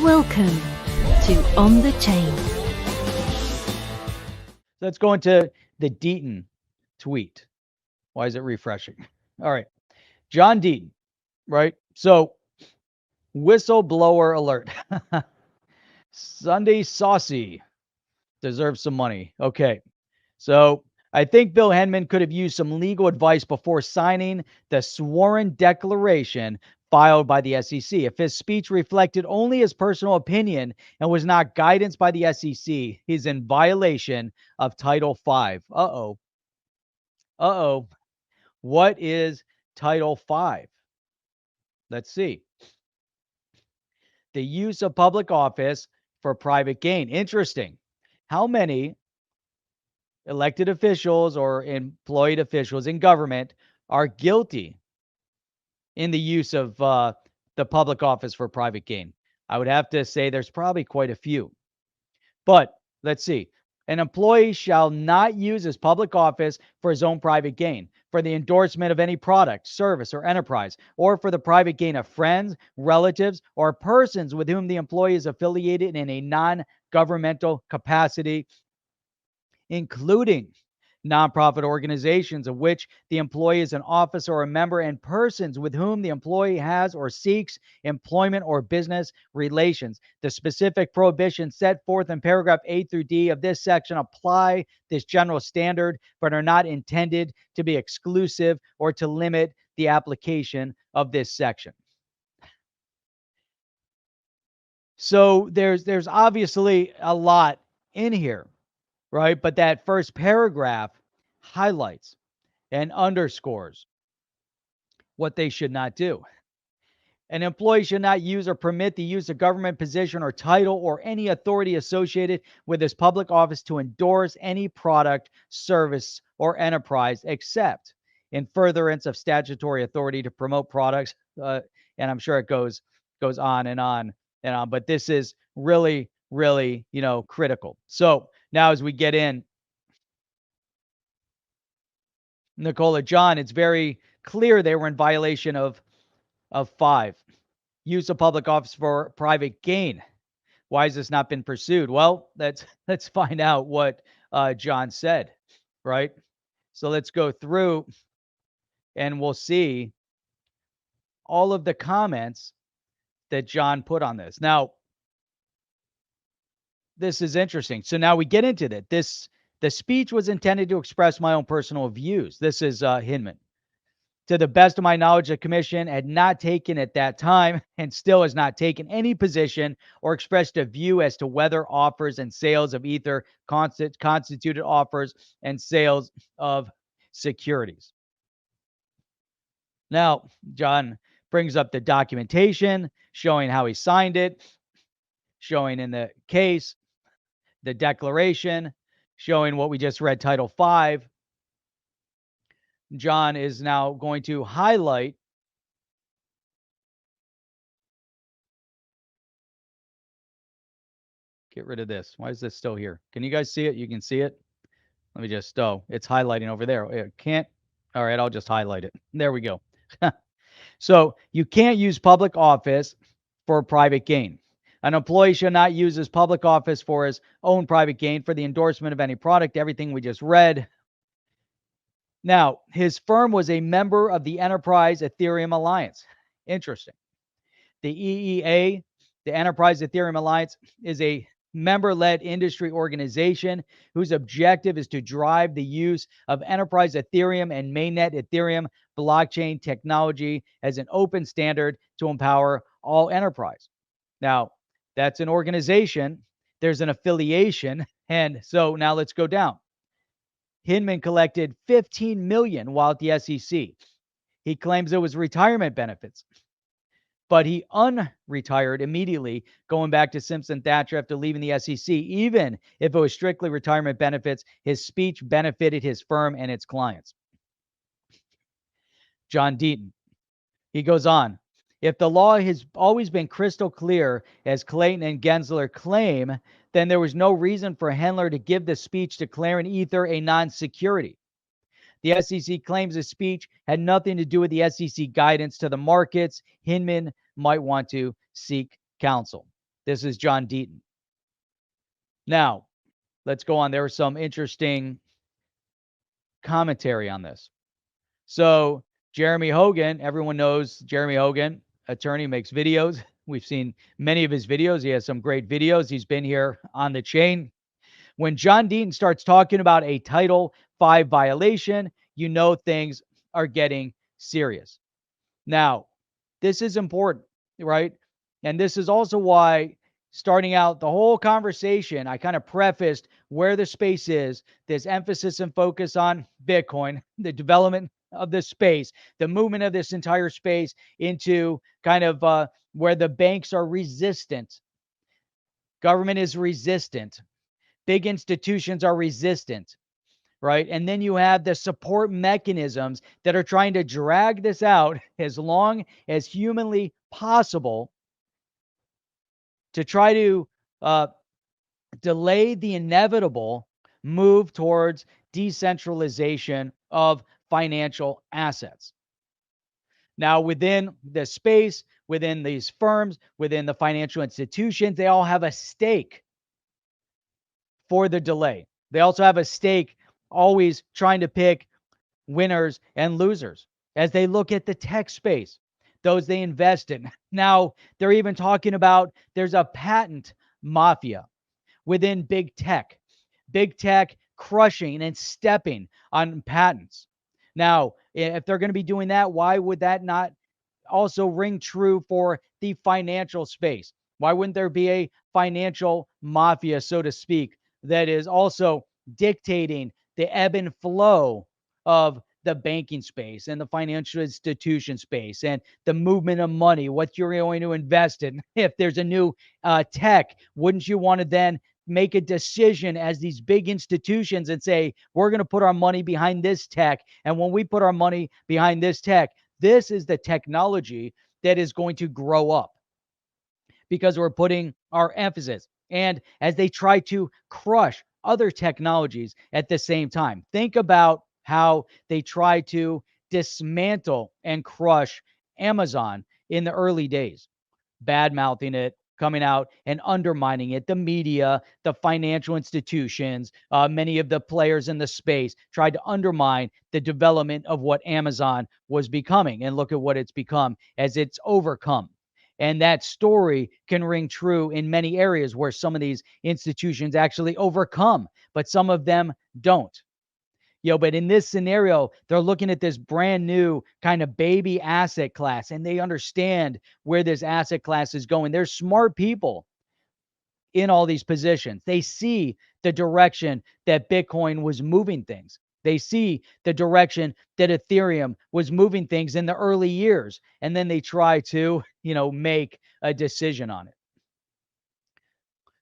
Welcome to On the Chain. Let's go into the Deaton tweet. Why is it refreshing? All right. John Deaton, right? So, whistleblower alert. Sunday Saucy deserves some money. Okay. So, I think Bill Hinman could have used some legal advice before signing the sworn declaration filed by the SEC. If his speech reflected only his personal opinion and was not guidance by the SEC, he's in violation of Title V. Uh-oh. Uh-oh. What is Title V? Let's see. The use of public office for private gain. Interesting. How many elected officials or employed officials in government are guilty in the use of the public office for private gain? I would have to say there's probably quite a few. But let's see. An employee shall not use his public office for his own private gain, for the endorsement of any product, service, or enterprise, or for the private gain of friends, relatives, or persons with whom the employee is affiliated in a non-governmental capacity, including nonprofit organizations of which the employee is an officer or a member, and persons with whom the employee has or seeks employment or business relations. The specific prohibitions set forth in paragraph A through D of this section apply this general standard, but are not intended to be exclusive or to limit the application of this section. So there's obviously a lot in here, right? But that first paragraph highlights and underscores what they should not do. An employee should not use or permit the use of government position or title or any authority associated with his public office to endorse any product, service, or enterprise, except in furtherance of statutory authority to promote products. And I'm sure it goes on and on and on. But this is really, really, critical. So now as we get in, Nicola, John, it's very clear they were in violation of 5. Use of public office for private gain. Why has this not been pursued? Well, let's find out what John said, right? So let's go through and we'll see all of the comments that John put on this. Now, this is interesting. So now we get into that. The speech was intended to express my own personal views. This is Hinman. To the best of my knowledge, the commission had not taken at that time and still has not taken any position or expressed a view as to whether offers and sales of Ether constituted offers and sales of securities. Now, John brings up the documentation showing how he signed it, showing in the case, the declaration, showing what we just read, Title V. John is now going to highlight get rid of this. Why is this still here? Can you guys see it? You can see it. Let me just, it's highlighting over there. It can't. All right, I'll just highlight it. There we go. So you can't use public office for private gain. An employee should not use his public office for his own private gain, for the endorsement of any product, everything we just read. Now, his firm was a member of the Enterprise Ethereum Alliance. Interesting. The EEA, the Enterprise Ethereum Alliance, is a member-led industry organization whose objective is to drive the use of Enterprise Ethereum and mainnet Ethereum blockchain technology as an open standard to empower all enterprise. Now, that's an organization. There's an affiliation. And so now let's go down. Hinman collected $15 million while at the SEC. He claims it was retirement benefits, but he unretired immediately, going back to Simpson Thacher after leaving the SEC. Even if it was strictly retirement benefits, his speech benefited his firm and its clients. John Deaton, he goes on. If the law has always been crystal clear, as Clayton and Gensler claim, then there was no reason for Hendler to give the speech declaring Ether a non-security. The SEC claims the speech had nothing to do with the SEC guidance to the markets. Hinman might want to seek counsel. This is John Deaton. Now, let's go on. There was some interesting commentary on this. So, Jeremy Hogan, everyone knows Jeremy Hogan, attorney, makes videos. We've seen many of his videos. He has some great videos. He's been here on the chain. When John Deaton starts talking about a Title V violation, you know things are getting serious. Now, this is important, right? And this is also why, starting out the whole conversation, I kind of prefaced where the space is, this emphasis and focus on Bitcoin, the development of this space, the movement of this entire space into kind of where the banks are resistant. Government is resistant. Big institutions are resistant, right? And then you have the support mechanisms that are trying to drag this out as long as humanly possible to try to delay the inevitable move towards decentralization of financial assets. Now, within the space, within these firms, within the financial institutions, they all have a stake for the delay. They also have a stake always trying to pick winners and losers as they look at the tech space, those they invest in. Now, they're even talking about there's a patent mafia within big tech crushing and stepping on patents. Now, if they're going to be doing that, why would that not also ring true for the financial space? Why wouldn't there be a financial mafia, so to speak, that is also dictating the ebb and flow of the banking space and the financial institution space and the movement of money, what you're going to invest in? If there's a new tech, wouldn't you want to then make a decision as these big institutions and say, we're going to put our money behind this tech. And when we put our money behind this tech, this is the technology that is going to grow up because we're putting our emphasis. And as they try to crush other technologies at the same time, think about how they try to dismantle and crush Amazon in the early days, bad mouthing it, coming out and undermining it. The media, the financial institutions, many of the players in the space tried to undermine the development of what Amazon was becoming. And look at what it's become as it's overcome. And that story can ring true in many areas where some of these institutions actually overcome, but some of them don't. But in this scenario, they're looking at this brand new kind of baby asset class, and they understand where this asset class is going. There's smart people in all these positions. They see the direction that Bitcoin was moving things. They see the direction that Ethereum was moving things in the early years, and then they try to, make a decision on it.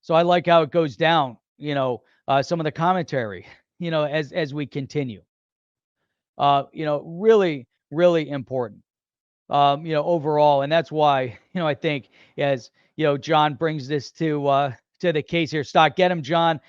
So I like how it goes down, some of the commentary, as we continue. Really, really important, overall. And that's why, I think as, John brings this to the case here, stock, get him, John.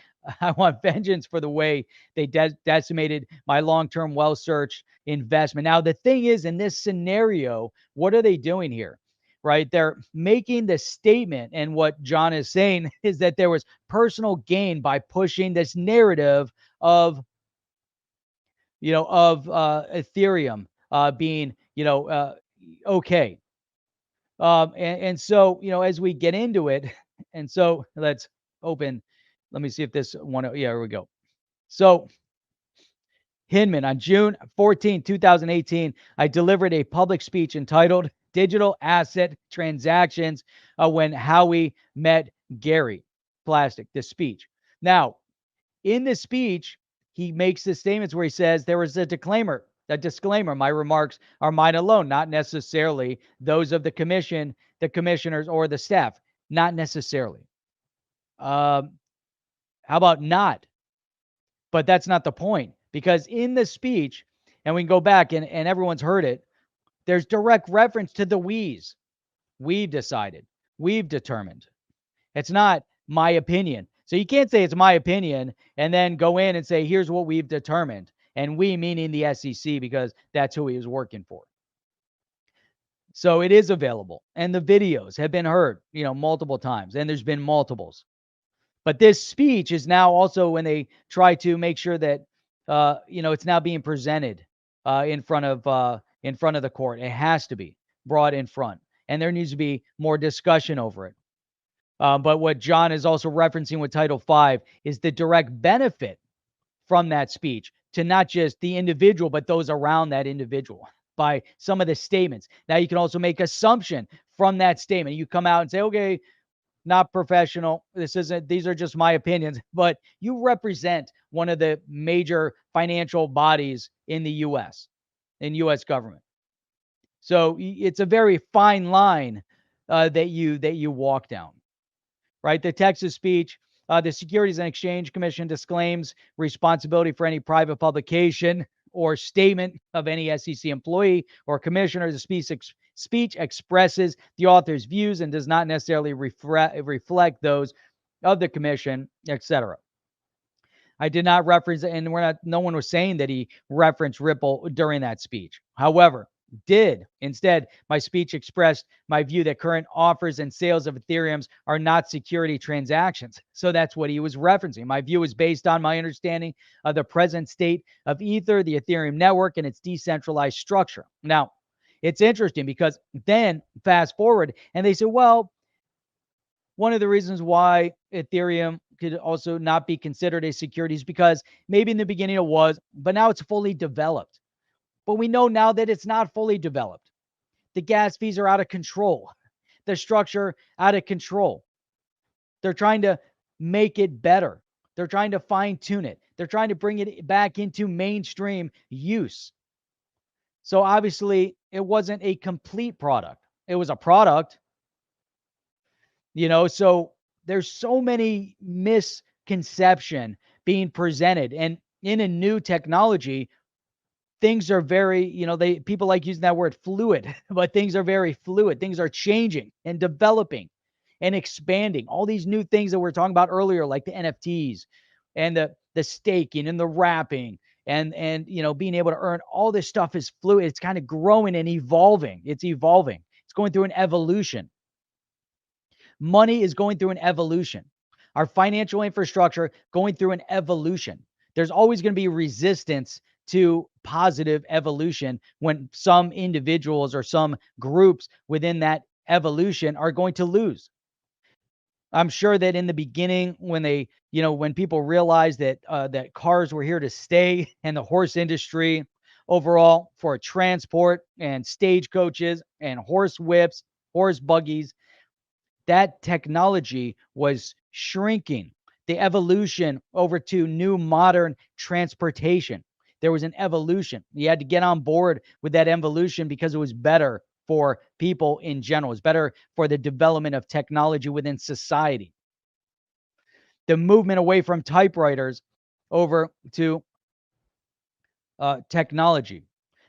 I want vengeance for the way they decimated my long-term wealth search investment. Now, the thing is, in this scenario, what are they doing here? Right? They're making the statement. And what John is saying is that there was personal gain by pushing this narrative of Ethereum being, okay. And so, as we get into it, and so let's open, let me see if this one, yeah, here we go. So Hinman, on June 14, 2018, I delivered a public speech entitled Digital Asset Transactions When Howie Met Gary Plastic, the speech. Now, in this speech, he makes the statements where he says there was a disclaimer. My remarks are mine alone, not necessarily those of the commission, the commissioners, or the staff. Not necessarily. How about not? But that's not the point, because in the speech, and we can go back and everyone's heard it, there's direct reference to the we's. We've decided. We've determined. It's not my opinion. So you can't say it's my opinion and then go in and say, here's what we've determined. And we meaning the SEC, because that's who he was working for. So it is available, and the videos have been heard, multiple times, and there's been multiples. But this speech is now also when they try to make sure that it's now being presented in front of the court. It has to be brought in front, and there needs to be more discussion over it. But what John is also referencing with Title V is the direct benefit from that speech to not just the individual, but those around that individual by some of the statements. Now, you can also make assumption from that statement. You come out and say, okay, not professional. These are just my opinions, but you represent one of the major financial bodies in the U.S., in U.S. government. So it's a very fine line that you walk down. Right? The Texas speech, the Securities and Exchange Commission disclaims responsibility for any private publication or statement of any SEC employee or commissioner. The speech expresses the author's views and does not necessarily reflect those of the commission, etc. I did not reference, and no one was saying that he referenced Ripple during that speech. However, instead, my speech expressed my view that current offers and sales of Ethereums are not security transactions. So that's what he was referencing. My view is based on my understanding of the present state of Ether, the Ethereum network, and its decentralized structure. Now, it's interesting because then fast forward and they say, well, one of the reasons why Ethereum could also not be considered a security is because maybe in the beginning it was, but now it's fully developed. But we know now that it's not fully developed. The gas fees are out of control. The structure out of control. They're trying to make it better. They're trying to fine tune it. They're trying to bring it back into mainstream use. So obviously it wasn't a complete product. It was a product, so there's so many misconception being presented, and in a new technology, things are very, people like using that word fluid, but things are very fluid. Things are changing and developing and expanding. All these new things that we are talking about earlier, like the NFTs and the staking and the wrapping and being able to earn, all this stuff is fluid. It's kind of growing and evolving. It's evolving. It's going through an evolution. Money is going through an evolution. Our financial infrastructure going through an evolution. There's always going to be resistance to positive evolution when some individuals or some groups within that evolution are going to lose. I'm sure that in the beginning, when when people realized that that cars were here to stay, and the horse industry overall for transport and stagecoaches and horse whips, horse buggies, that technology was shrinking. The evolution over to new modern transportation. There was an evolution. You had to get on board with that evolution because it was better for people in general. It's better for the development of technology within society. The movement away from typewriters over to technology.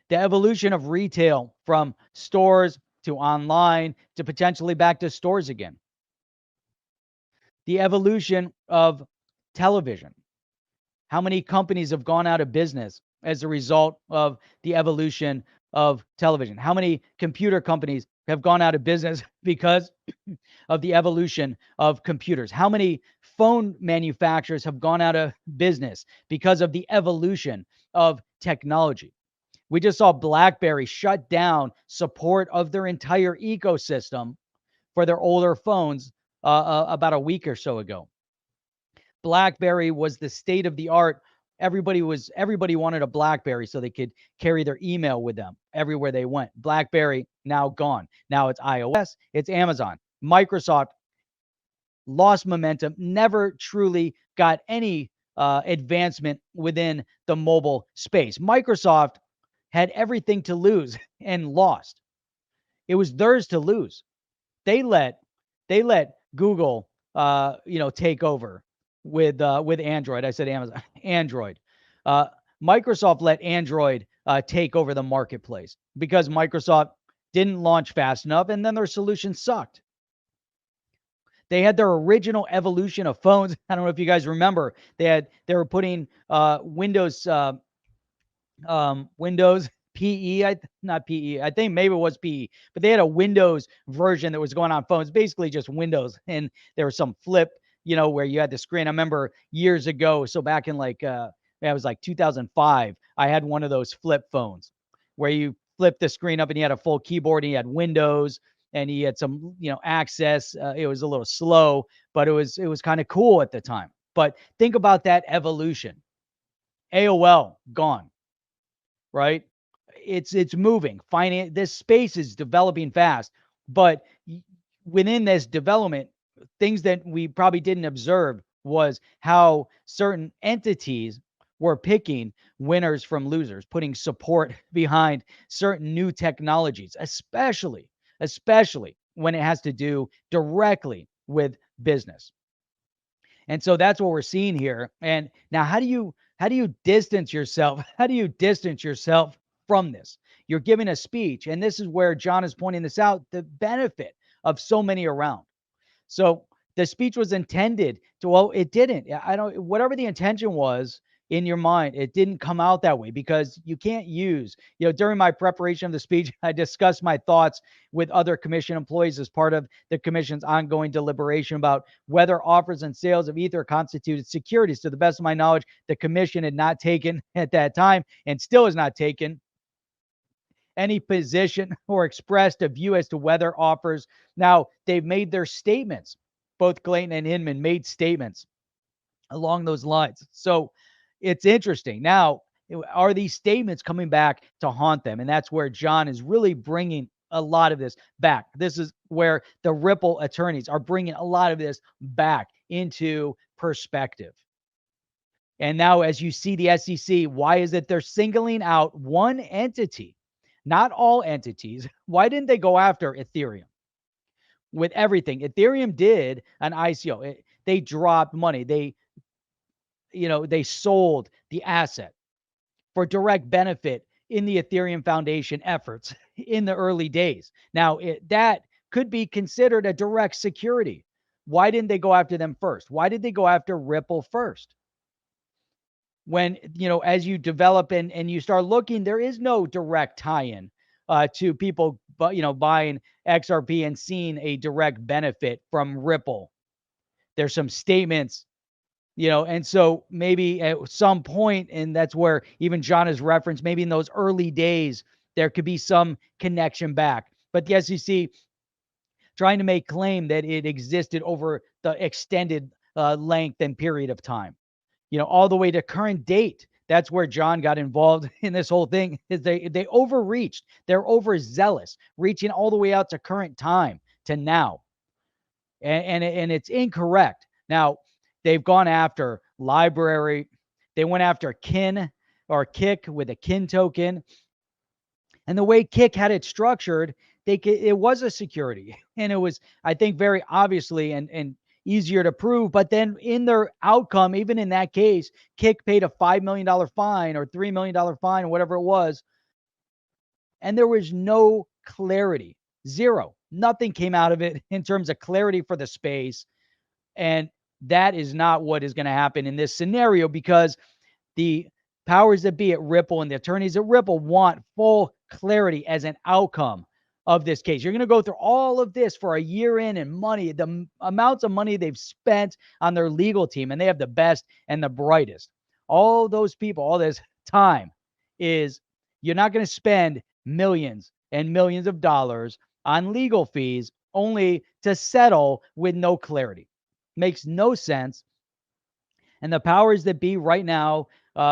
The evolution of retail from stores to online to potentially back to stores again. The evolution of television. How many companies have gone out of business as a result of the evolution of television? How many computer companies have gone out of business because of the evolution of computers? How many phone manufacturers have gone out of business because of the evolution of technology? We just saw BlackBerry shut down support of their entire ecosystem for their older phones about a week or so ago. BlackBerry was the state of the art. Everybody wanted a BlackBerry so they could carry their email with them everywhere they went. BlackBerry now gone. Now it's iOS, it's Amazon. Microsoft lost momentum, never truly got any advancement within the mobile space. Microsoft had everything to lose and lost. It was theirs to lose. They let Google take over with Android. I said Amazon. Android. Microsoft let Android take over the marketplace because Microsoft didn't launch fast enough, and then their solution sucked. They had their original evolution of phones. I don't know if you guys remember. They were putting Windows PE, not PE. I think maybe it was PE, but they had a Windows version that was going on phones, basically just Windows. And there was some flip, where you had the screen. I remember years ago. So back in like, it was like 2005, I had one of those flip phones where you flip the screen up and you had a full keyboard and you had Windows and you had some, access. It was a little slow, but it was kind of cool at the time. But think about that evolution. AOL gone, right? It's moving. This space is developing fast, but within this development, things that we probably didn't observe was how certain entities were picking winners from losers, putting support behind certain new technologies, especially when it has to do directly with business. And so that's what we're seeing here. And now how do you distance yourself? How do you distance yourself from this? You're giving a speech, and this is where John is pointing this out, the benefit of so many around. So the speech was intended to, well, it didn't. Whatever the intention was in your mind, it didn't come out that way, because you can't use, during my preparation of the speech, I discussed my thoughts with other commission employees as part of the commission's ongoing deliberation about whether offers and sales of Ether constituted securities. To the best of my knowledge, the commission had not taken at that time, and still has not taken, any position or expressed a view as to whether offers. Now, they've made their statements. Both Clayton and Hinman made statements along those lines. So it's interesting. Now, are these statements coming back to haunt them? And that's where John is really bringing a lot of this back. This is where the Ripple attorneys are bringing a lot of this back into perspective. And now, as you see the SEC, why is it they're singling out one entity, not all entities? Why didn't they go after Ethereum with everything? Ethereum did an ICO. They dropped money. They sold the asset for direct benefit in the Ethereum Foundation efforts in the early days. Now, that could be considered a direct security. Why didn't they go after them first? Why did they go after Ripple first? When, as you develop and you start looking, there is no direct tie-in to people, buying XRP and seeing a direct benefit from Ripple. There's some statements, and so maybe at some point, and that's where even John has referenced, maybe in those early days, there could be some connection back. But the SEC trying to make claim that it existed over the extended length and period of time, all the way to current date. That's where John got involved in this whole thing. Is they overreached. They're overzealous, reaching all the way out to current time, to now. And it's incorrect. Now, they've gone after library. They went after kin or Kick with a kin token. And the way Kick had it structured, it was a security. And it was, I think, very obviously and easier to prove. But then in their outcome, even in that case, Kick paid a $5 million fine or $3 million fine or whatever it was. And there was no clarity. Zero. Nothing came out of it in terms of clarity for the space. And that is not what is going to happen in this scenario, because the powers that be at Ripple and the attorneys at Ripple want full clarity as an outcome of this case. You're going to go through all of this for a year in, and money, the amounts of money they've spent on their legal team, and they have the best and the brightest. All those people, all this time, is you're not going to spend millions and millions of dollars on legal fees only to settle with no clarity. Makes no sense. And the powers that be right now,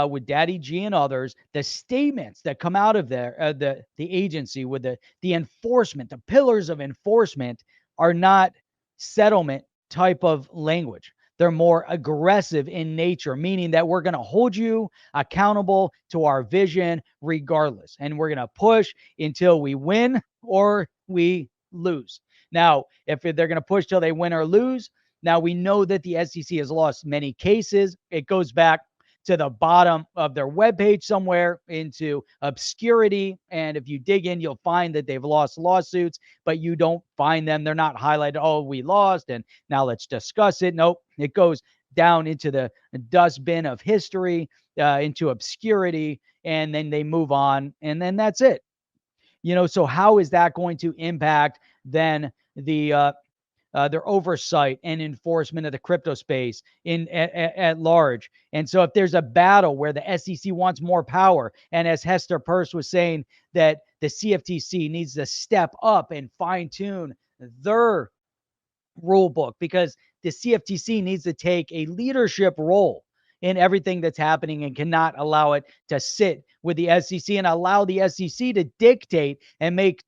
with Daddy G and others, the statements that come out of there, the agency with the enforcement, the pillars of enforcement, are not settlement type of language. They're more aggressive in nature, meaning that we're going to hold you accountable to our vision regardless. And we're going to push until we win or we lose. Now, if they're going to push till they win or lose, now we know that the SEC has lost many cases. It goes back to the bottom of their webpage somewhere into obscurity. And if you dig in, you'll find that they've lost lawsuits, but you don't find them. They're not highlighted. Oh, we lost, and now let's discuss it. Nope. It goes down into the dustbin of history, into obscurity. and then they move on, and then that's it. So how is that going to impact then their oversight and enforcement of the crypto space at large? And so if there's a battle where the SEC wants more power, and as Hester Peirce was saying, that the CFTC needs to step up and fine tune their rule book, because the CFTC needs to take a leadership role in everything that's happening and cannot allow it to sit with the SEC and allow the SEC to dictate and make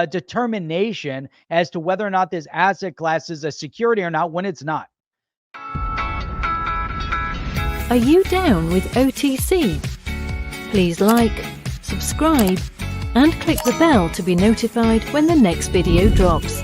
determination as to whether or not this asset class is a security or not when it's not. Are you down with OTC? Please like, subscribe, and click the bell to be notified when the next video drops.